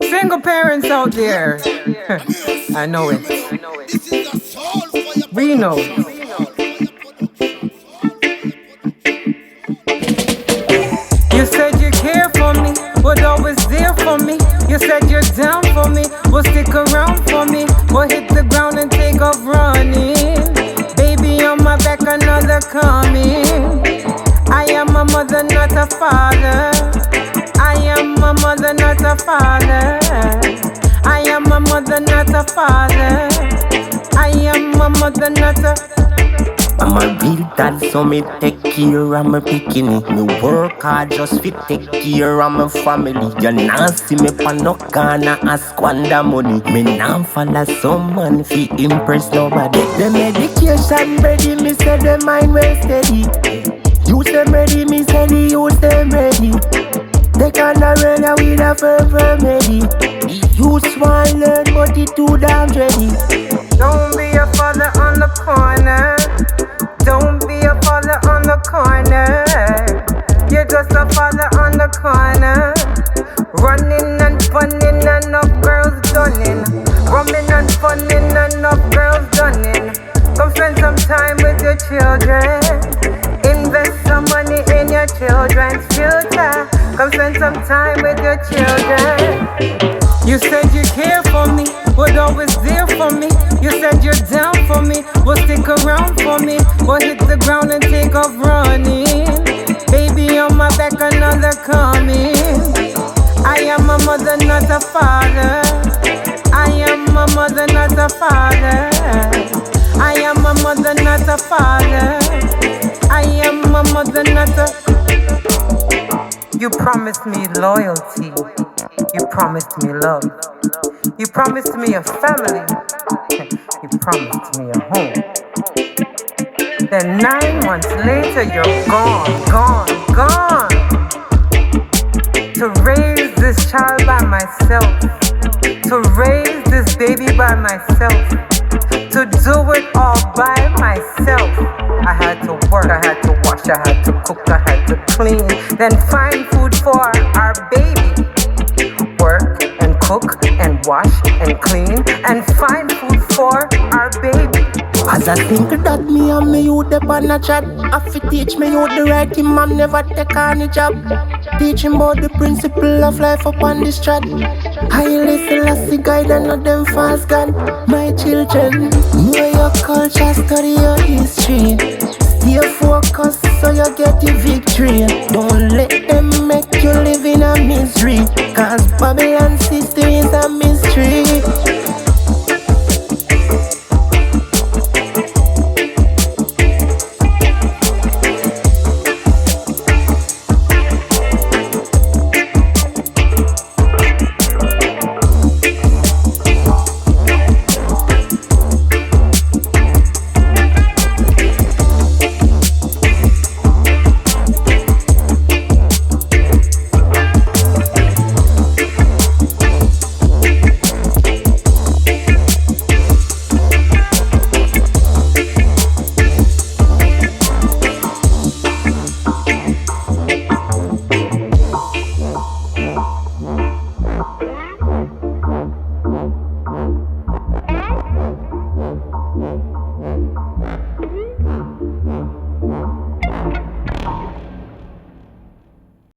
Single parents out there. I know it. We know. You said you care for me, would always there for me. You said you're down for me, will stick around for me. Will hit the ground and take off running. Baby on my back, another coming. I am a mother, not a father. I am a mother, not a father. I am a mother, not a father. I am a mother, not a. I'm a real dad, so me take care of my bikini. Me work hard just fit take care of my family. You nah see me pa no corner and squander money. Me nah follow some man fi impress nobody. The medication ready, me say the mind well steady. Use them ready, me say the use them ready. They can't run away with a firm ready. The youth want learn, but it too damn ready. Don't be a father on the corner. Don't be a father on the corner. You're just a father on the corner. Running and funning, enough girls dunning. Rumming and funning, enough girls dunning. Come spend some time with your children. Invest some money in your children's future. Come spend some time with your children. You said you care for me, would always there for me. You said you're down for me, will stick around for me. Will hit the ground and take off running. Baby on my back, another coming. I am a mother, not a father. I am a mother, not a father. I am a mother, not a father. I am a mother, not a. You promised me loyalty. You promised me love. You promised me a family. You promised me a home. Then 9 months later, you're gone. To raise this child by myself. To raise this baby by myself. To do it all by myself. I had to work, I had to wash, I had to cook, I had to clean. Then find food for our baby. Work and cook and wash and clean and find food for our baby. As I think that me and me youth up on a chat, I fi teach me youth the right thing, man, never take on a job. Teaching about the principle of life upon this chat. I listen as the guide and not them false god. My children, know your culture, study your history. Stay focused so you get the victory. Don't let them make you live in a misery. Cause Babylon's